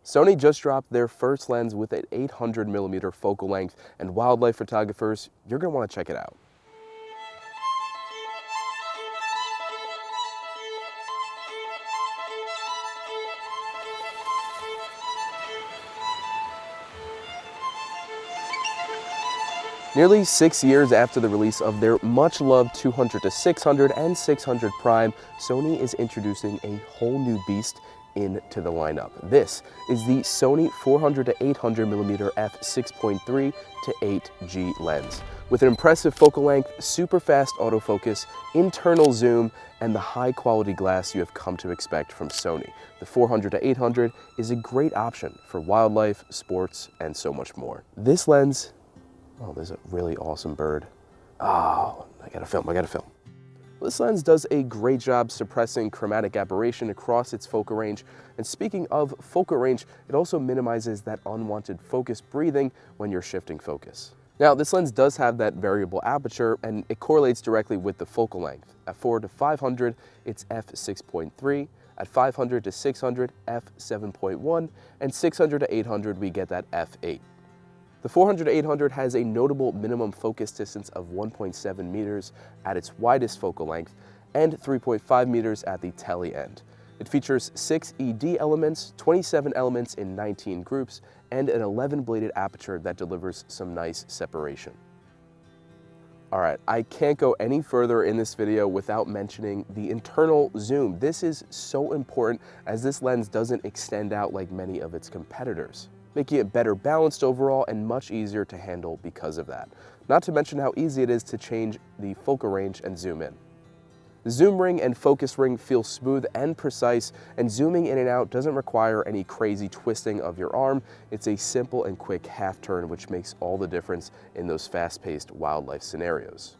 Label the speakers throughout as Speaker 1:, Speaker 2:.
Speaker 1: Sony just dropped their first lens with an 800mm focal length, and wildlife photographers, you're going to want to check it out. Nearly 6 years after the release of their much-loved 200-600 and 600 prime, Sony is introducing a whole new beast into the lineup. This is the Sony 400-800mm f6.3 to 8G lens. With an impressive focal length, super fast autofocus, internal zoom, and the high-quality glass you have come to expect from Sony, the 400-800 is a great option for wildlife, sports, and so much more. This lens, oh, there's a really awesome bird. Oh, I gotta film. This lens does a great job suppressing chromatic aberration across its focal range. And speaking of focal range, it also minimizes that unwanted focus breathing when you're shifting focus. Now, this lens does have that variable aperture, and it correlates directly with the focal length. At 400-500, it's f6.3. At 500-600, f7.1. And 600-800, we get that f8. The 400-800 has a notable minimum focus distance of 1.7 meters at its widest focal length and 3.5 meters at the tele end. It features 6 ED elements, 27 elements in 19 groups, and an 11-bladed aperture that delivers some nice separation. All right, I can't go any further in this video without mentioning the internal zoom. This is so important as this lens doesn't extend out like many of its competitors, making it better balanced overall and much easier to handle because of that. Not to mention how easy it is to change the focal range and zoom in. The zoom ring and focus ring feel smooth and precise, and zooming in and out doesn't require any crazy twisting of your arm. It's a simple and quick half turn, which makes all the difference in those fast-paced wildlife scenarios.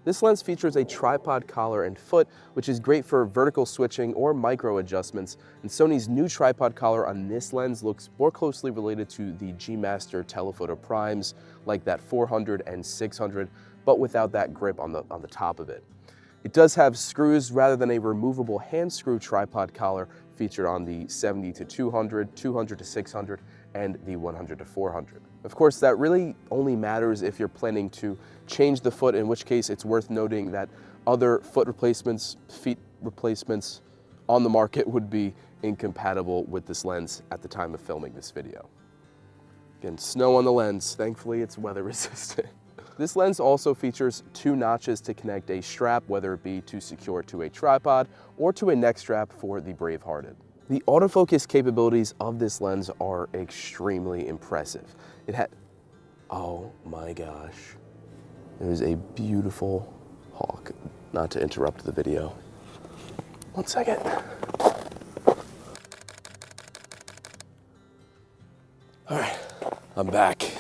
Speaker 1: This lens features a tripod collar and foot, which is great for vertical switching or micro adjustments, and Sony's new tripod collar on this lens looks more closely related to the G Master Telephoto Primes, like that 400 and 600, but without that grip on the top of it. It does have screws rather than a removable hand screw tripod collar featured on the 70-200, 200-600, and the 100-400. Of course, that really only matters if you're planning to change the foot, in which case it's worth noting that other foot replacements, feet replacements on the market would be incompatible with this lens at the time of filming this video. Again, snow on the lens. Thankfully, it's weather resistant. This lens also features 2 notches to connect a strap, whether it be to secure to a tripod or to a neck strap for the brave-hearted. The autofocus capabilities of this lens are extremely impressive. Oh my gosh, there's a beautiful hawk. Not to interrupt the video. 1 second. All right, I'm back.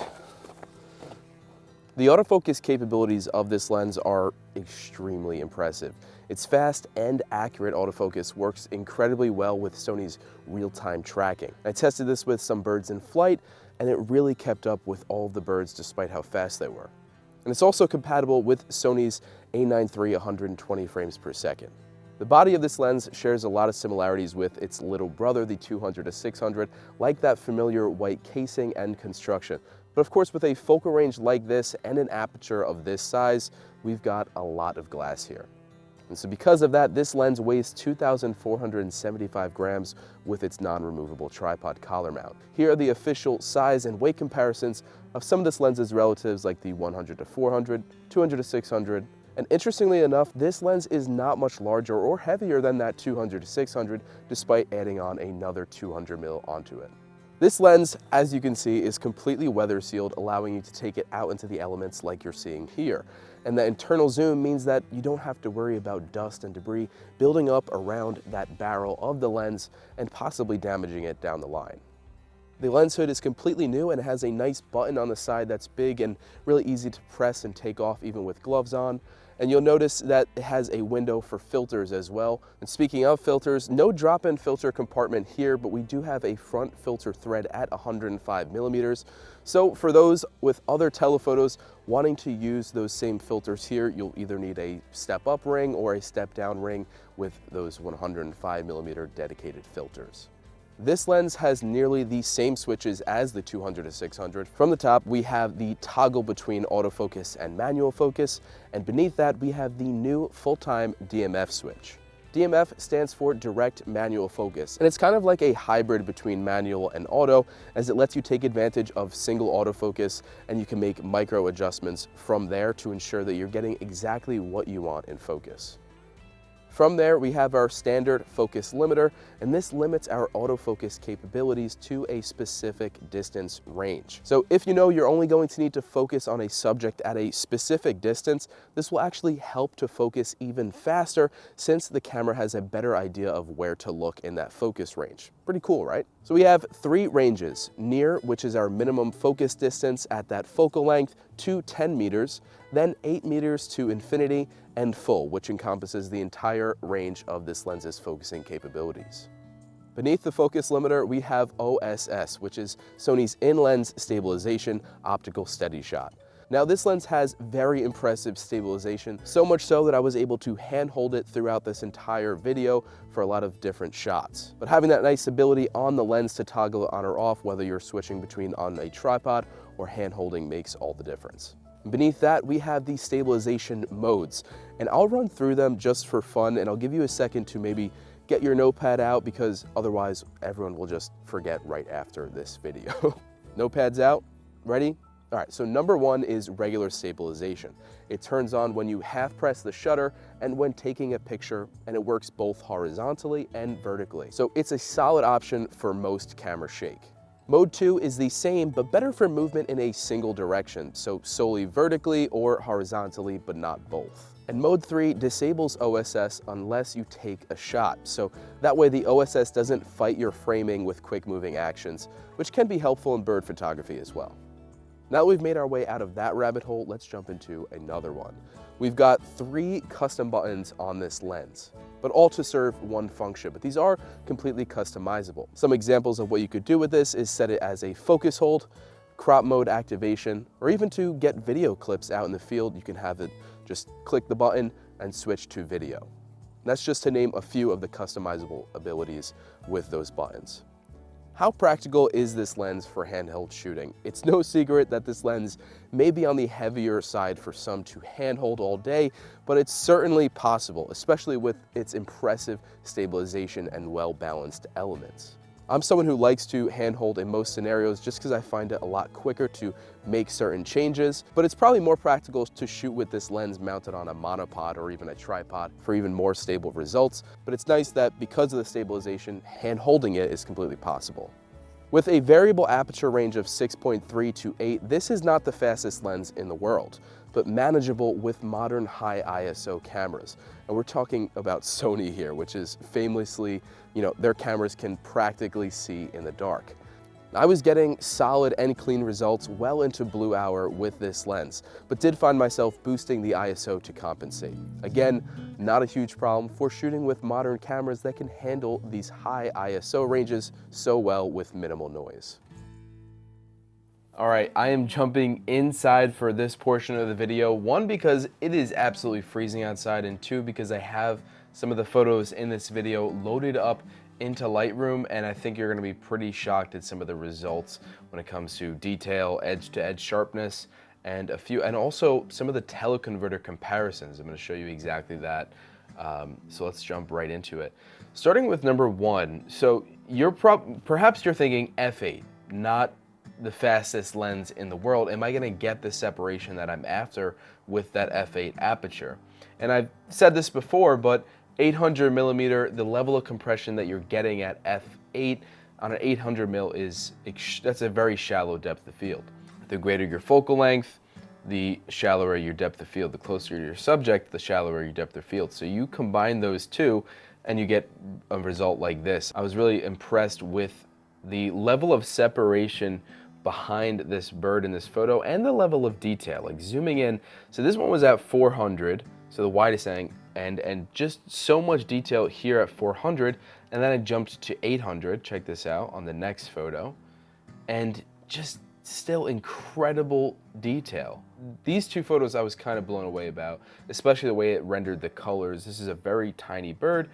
Speaker 1: The autofocus capabilities of this lens are extremely impressive. Its fast and accurate autofocus works incredibly well with Sony's real-time tracking. I tested this with some birds in flight, and it really kept up with all of the birds despite how fast they were. And it's also compatible with Sony's A9 III 120 frames per second. The body of this lens shares a lot of similarities with its little brother, the 200-600, like that familiar white casing and construction. But of course, with a focal range like this and an aperture of this size, we've got a lot of glass here. And so because of that, this lens weighs 2,475 grams with its non-removable tripod collar mount. Here are the official size and weight comparisons of some of this lens's relatives, like the 100-400, 200-600, and interestingly enough, this lens is not much larger or heavier than that 200-600, despite adding on another 200mm onto it. This lens, as you can see, is completely weather sealed, allowing you to take it out into the elements like you're seeing here. And the internal zoom means that you don't have to worry about dust and debris building up around that barrel of the lens and possibly damaging it down the line. The lens hood is completely new and it has a nice button on the side that's big and really easy to press and take off even with gloves on. And you'll notice that it has a window for filters as well. And speaking of filters, no drop-in filter compartment here, but we do have a front filter thread at 105mm. So for those with other telephotos wanting to use those same filters here, you'll either need a step-up ring or a step-down ring with those 105mm dedicated filters. This lens has nearly the same switches as the 200-600. From the top, we have the toggle between autofocus and manual focus, and beneath that, we have the new full-time DMF switch. DMF stands for direct manual focus, and it's kind of like a hybrid between manual and auto, as it lets you take advantage of single autofocus, and you can make micro adjustments from there to ensure that you're getting exactly what you want in focus. From there, we have our standard focus limiter, and this limits our autofocus capabilities to a specific distance range. So if you know you're only going to need to focus on a subject at a specific distance, this will actually help to focus even faster since the camera has a better idea of where to look in that focus range. Pretty cool, right? So we have 3 ranges: near, which is our minimum focus distance at that focal length, to 10 meters, then 8 meters to infinity, and full, which encompasses the entire range of this lens's focusing capabilities. Beneath the focus limiter, we have OSS, which is Sony's in-lens stabilization optical steady shot. Now this lens has very impressive stabilization, so much so that I was able to hand-hold it throughout this entire video for a lot of different shots. But having that nice ability on the lens to toggle it on or off, whether you're switching between on a tripod or hand-holding, makes all the difference. Beneath that, we have the stabilization modes, and I'll run through them just for fun, and I'll give you a second to maybe get your notepad out, because otherwise everyone will just forget right after this video. Notepads out? Ready? All right, so number 1 is regular stabilization. It turns on when you half press the shutter and when taking a picture, and it works both horizontally and vertically. So it's a solid option for most camera shake. Mode 2 is the same, but better for movement in a single direction, so solely vertically or horizontally, but not both. And Mode 3 disables OSS unless you take a shot, so that way the OSS doesn't fight your framing with quick moving actions, which can be helpful in bird photography as well. Now that we've made our way out of that rabbit hole, let's jump into another one. We've got 3 custom buttons on this lens, but all to serve one function, but these are completely customizable. Some examples of what you could do with this is set it as a focus hold, crop mode activation, or even to get video clips out in the field, you can have it just click the button and switch to video. And that's just to name a few of the customizable abilities with those buttons. How practical is this lens for handheld shooting? It's no secret that this lens may be on the heavier side for some to handhold all day, but it's certainly possible, especially with its impressive stabilization and well-balanced elements. I'm someone who likes to handhold in most scenarios just because I find it a lot quicker to make certain changes, but it's probably more practical to shoot with this lens mounted on a monopod or even a tripod for even more stable results. But it's nice that because of the stabilization, hand-holding it is completely possible. With a variable aperture range of 6.3 to 8, this is not the fastest lens in the world, but manageable with modern high ISO cameras. And we're talking about Sony here, which is famously, their cameras can practically see in the dark. I was getting solid and clean results well into blue hour with this lens, but did find myself boosting the ISO to compensate. Again, not a huge problem for shooting with modern cameras that can handle these high ISO ranges so well with minimal noise. All right, I am jumping inside for this portion of the video. 1, because it is absolutely freezing outside, and 2, because I have some of the photos in this video loaded up into Lightroom, and I think you're gonna be pretty shocked at some of the results when it comes to detail, edge-to-edge sharpness, and also some of the teleconverter comparisons. I'm gonna show you exactly that. So let's jump right into it. Starting with number 1, so perhaps you're thinking f8, not the fastest lens in the world. Am I gonna get the separation that I'm after with that f8 aperture? And I've said this before, but 800 millimeter, the level of compression that you're getting at f8 on an 800 mil that's a very shallow depth of field. The greater your focal length, the shallower your depth of field. The closer to your subject, the shallower your depth of field. So you combine those two and you get a result like this. I was really impressed with the level of separation behind this bird in this photo and the level of detail, like zooming in. So this one was at 400, so the widest angle, and just so much detail here at 400, and then I jumped to 800, check this out on the next photo, and just still incredible detail. These 2 photos I was kind of blown away about, especially the way it rendered the colors. This is a very tiny bird,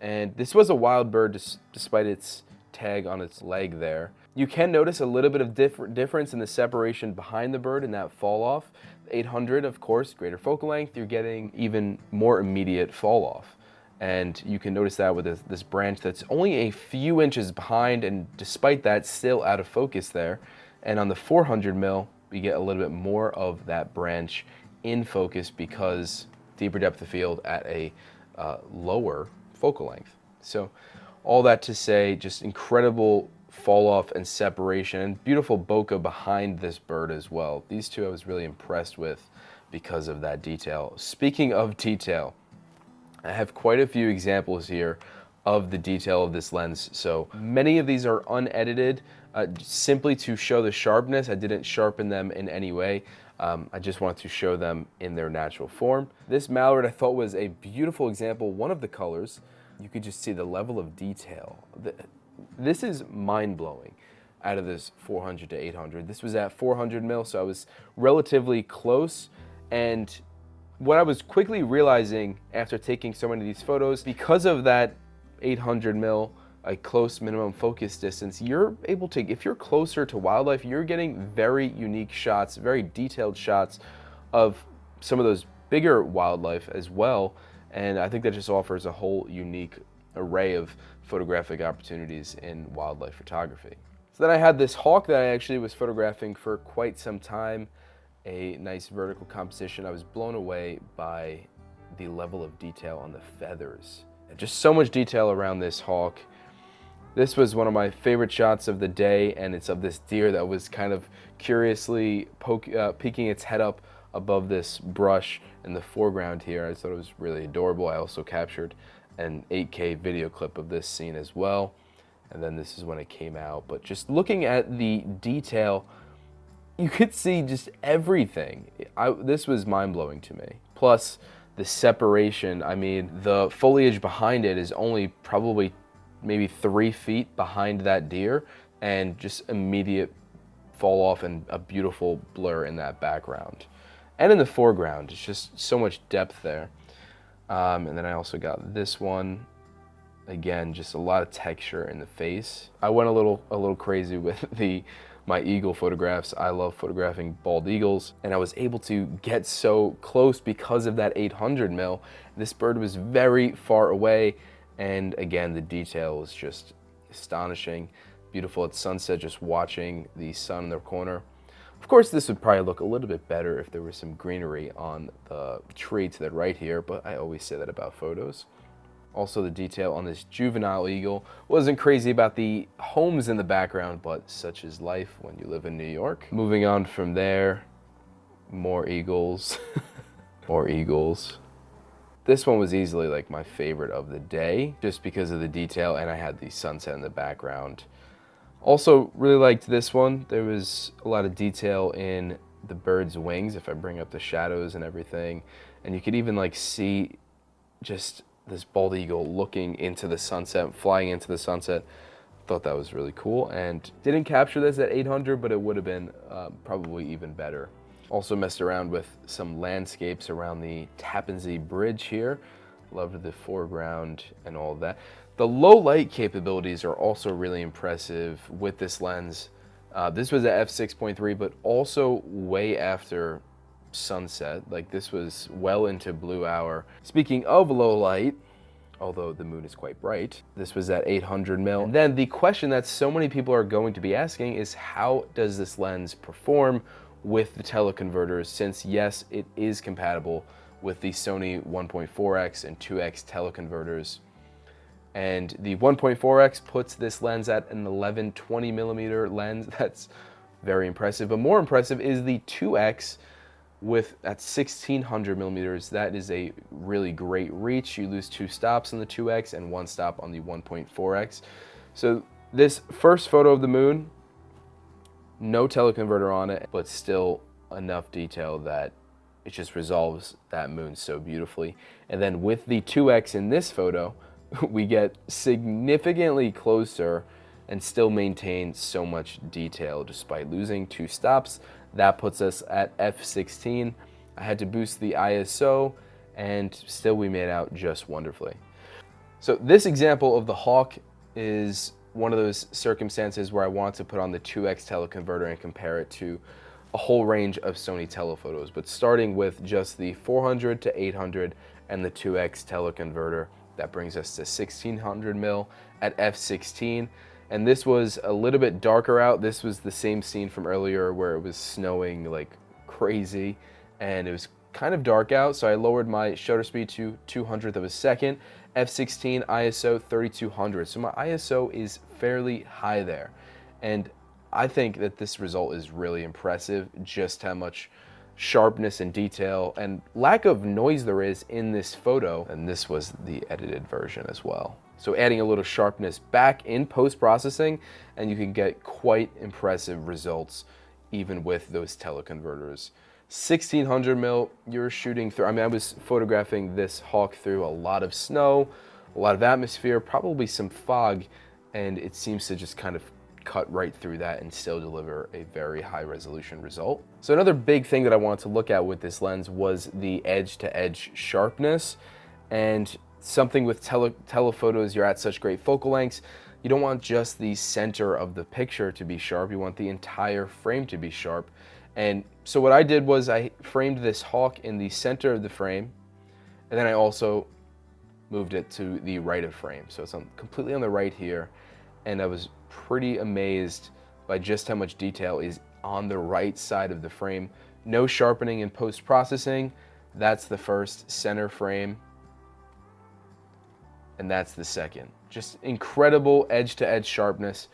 Speaker 1: and this was a wild bird despite its tag on its leg there. You can notice a little bit of difference in the separation behind the bird in that fall off. 800, of course, greater focal length, you're getting even more immediate fall off. And you can notice that with this branch that's only a few inches behind, and despite that, still out of focus there. And on the 400 mil, we get a little bit more of that branch in focus because deeper depth of field at a lower focal length. So all that to say, just incredible fall off and separation, and beautiful bokeh behind this bird as well. These two I was really impressed with because of that detail. Speaking of detail, I have quite a few examples here of the detail of this lens. So many of these are unedited, simply to show the sharpness. I didn't sharpen them in any way. I just wanted to show them in their natural form. This mallard I thought was a beautiful example. One of the colors, you could just see the level of detail. This is mind-blowing out of this 400 to 800. This was at 400 mil, so I was relatively close. And what I was quickly realizing after taking so many of these photos, because of that 800 mil, a close minimum focus distance, you're able to, if you're closer to wildlife, you're getting very unique shots, very detailed shots of some of those bigger wildlife as well. And I think that just offers a whole unique array of photographic opportunities in wildlife photography. So then I had this hawk that I actually was photographing for quite some time, a nice vertical composition. I was blown away by the level of detail on the feathers. Just so much detail around this hawk. This was one of my favorite shots of the day, and it's of this deer that was kind of curiously peeking its head up above this brush in the foreground here. I thought it was really adorable. I also captured an 8K video clip of this scene as well, and then this is when it came out. But just looking at the detail, you could see just everything. This was mind-blowing to me. Plus the separation, I mean, the foliage behind it is only probably maybe 3 feet behind that deer, and just immediate fall off and a beautiful blur in that background. And in the foreground, it's just so much depth there. And then I also got this one. Again, just a lot of texture in the face. I went a little crazy with my eagle photographs. I love photographing bald eagles, and I was able to get so close because of that 800 mil. This bird was very far away, and again, the detail was just astonishing. Beautiful at sunset, just watching the sun in the corner. Of course, this would probably look a little bit better if there was some greenery on the tree to the right here, but I always say that about photos. Also, the detail on this juvenile eagle. Wasn't crazy about the homes in the background, but such is life when you live in New York. Moving on from there, more eagles, more eagles. This one was easily like my favorite of the day, just because of the detail, and I had the sunset in the background. Also, really liked this one. There was a lot of detail in the bird's wings, if I bring up the shadows and everything. And you could even like see just this bald eagle looking into the sunset, flying into the sunset. Thought that was really cool, and didn't capture this at 800, but it would have been probably even better. Also messed around with some landscapes around the Tappan Zee Bridge here. Loved the foreground and all of that. The low light capabilities are also really impressive with this lens. This was at f6.3, but also way after sunset. Like, this was well into blue hour. Speaking of low light, although the moon is quite bright, this was at 800 mil. And then the question that so many people are going to be asking is, how does this lens perform with the teleconverters, since yes, it is compatible with the Sony 1.4x and 2x teleconverters. And the 1.4x puts this lens at an 11-20 millimeter lens. That's very impressive. But more impressive is the 2x with at 1600 millimeters. That is a really great reach. You lose 2 stops on the 2x and 1 stop on the 1.4x. So this first photo of the moon, no teleconverter on it, but still enough detail that it just resolves that moon so beautifully. And then with the 2x in this photo, we get significantly closer and still maintain so much detail despite losing 2 stops. That puts us at f16. I had to boost the ISO, and still we made out just wonderfully. So this example of the hawk is one of those circumstances where I want to put on the 2x teleconverter and compare it to a whole range of Sony telephotos, but starting with just the 400 to 800 and the 2x teleconverter, that brings us to 1600 mil at f16. And this was a little bit darker out. This was the same scene from earlier where it was snowing like crazy and it was kind of dark out, so I lowered my shutter speed to 200th of a second, f16, ISO 3200. So my ISO is fairly high there. And I think that this result is really impressive, just how much sharpness and detail and lack of noise there is in this photo. And this was the edited version as well. So adding a little sharpness back in post-processing, and you can get quite impressive results even with those teleconverters. 1600 mil, you're shooting through, I mean, I was photographing this hawk through a lot of snow, a lot of atmosphere, probably some fog, and it seems to just kind of cut right through that and still deliver a very high resolution result. So another big thing that I wanted to look at with this lens was the edge-to-edge sharpness. And something with telephotos, you're at such great focal lengths, you don't want just the center of the picture to be sharp, you want the entire frame to be sharp. And so what I did was I framed this hawk in the center of the frame, and then I also moved it to the right of frame. So it's completely on the right here, and I was pretty amazed by just how much detail is on the right side of the frame. No sharpening in post-processing. That's the first center frame, and that's the second. Just incredible edge-to-edge sharpness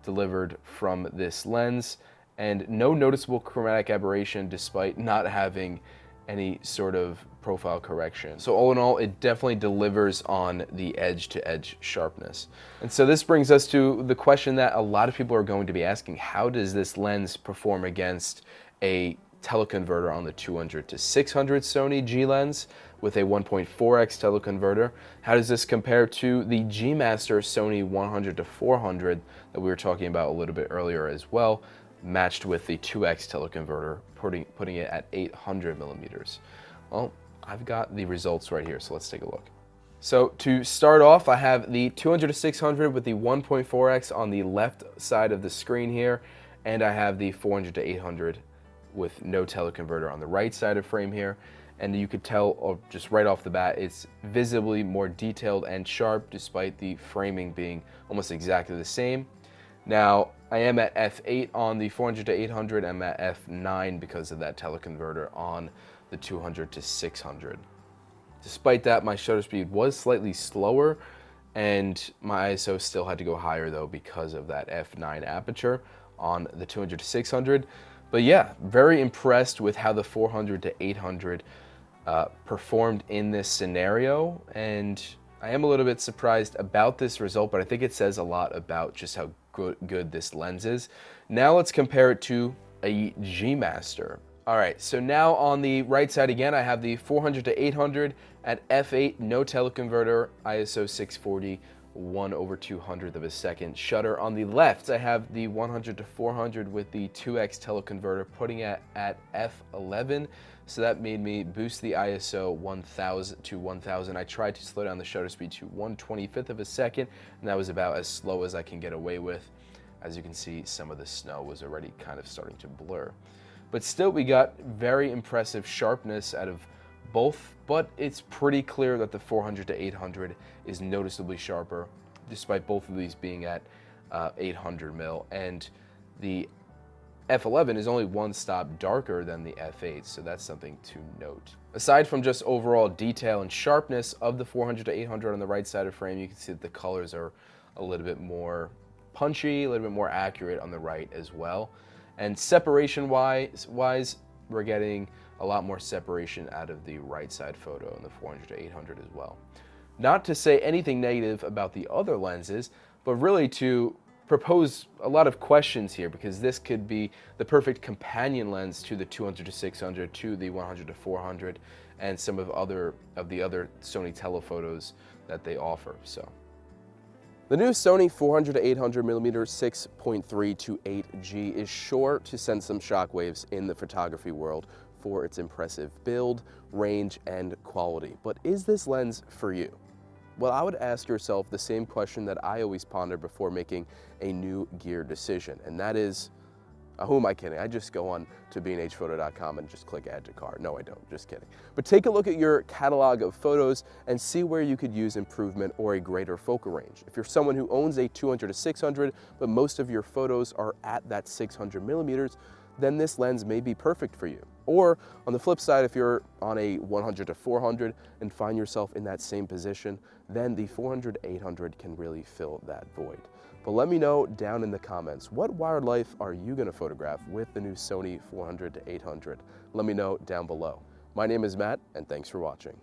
Speaker 1: delivered from this lens, and no noticeable chromatic aberration despite not having any sort of profile correction. So all in all, it definitely delivers on the edge-to-edge sharpness. And so this brings us to the question that a lot of people are going to be asking: how does this lens perform against a teleconverter on the 200 to 600 Sony G lens with a 1.4x teleconverter? How does this compare to the G Master Sony 100 to 400 that we were talking about a little bit earlier as well, matched with the 2x teleconverter, putting it at 800 millimeters? Well, I've got the results right here, so let's take a look. So to start off, I have the 200 to 600 with the 1.4x on the left side of the screen here, and I have the 400 to 800 with no teleconverter on the right side of frame here. And you could tell just right off the bat, it's visibly more detailed and sharp despite the framing being almost exactly the same. Now, I am at f8 on the 400 to 800, I'm at f9 because of that teleconverter on the 200 to 600. Despite that, my shutter speed was slightly slower, and my ISO still had to go higher though because of that f9 aperture on the 200 to 600. But yeah, very impressed with how the 400 to 800 performed in this scenario, and I am a little bit surprised about this result, but I think it says a lot about just how good this lens is. Now let's compare it to a G Master. All right, so now on the right side again, I have the 400 to 800 at f8, no teleconverter, ISO 640, 1/200th of a second shutter. On the left, I have the 100 to 400 with the 2x teleconverter, putting it at f11. So that made me boost the ISO 1000 to 1000. I tried to slow down the shutter speed to 1/25th of a second, and that was about as slow as I can get away with. As you can see, some of the snow was already kind of starting to blur. But still, we got very impressive sharpness out of both, but it's pretty clear that the 400 to 800 is noticeably sharper, despite both of these being at 800 mil. And the f11 is only one stop darker than the f8, so that's something to note. Aside from just overall detail and sharpness of the 400 to 800 on the right side of frame, you can see that the colors are a little bit more punchy, a little bit more accurate on the right as well. And separation-wise, we're getting a lot more separation out of the right side photo in the 400 to 800 as well. Not to say anything negative about the other lenses, but really to propose a lot of questions here, because this could be the perfect companion lens to the 200 to 600, to the 100 to 400, and some of the other Sony telephotos that they offer. So the new Sony 400 to 800 millimeter 6.3 to 8G is sure to send some shockwaves in the photography world for its impressive build, range, and quality. But is this lens for you? Well, I would ask yourself the same question that I always ponder before making a new gear decision, and that is, who am I kidding? I just go on to bnhphoto.com and just click add to cart. No, I don't, just kidding. But take a look at your catalog of photos and see where you could use improvement or a greater focal range. If you're someone who owns a 200 to 600, but most of your photos are at that 600 millimeters, then this lens may be perfect for you. Or on the flip side, if you're on a 100 to 400 and find yourself in that same position, then the 400 to 800 can really fill that void. But let me know down in the comments, what wildlife are you going to photograph with the new Sony 400 to 800? Let me know down below. My name is Matt, and thanks for watching.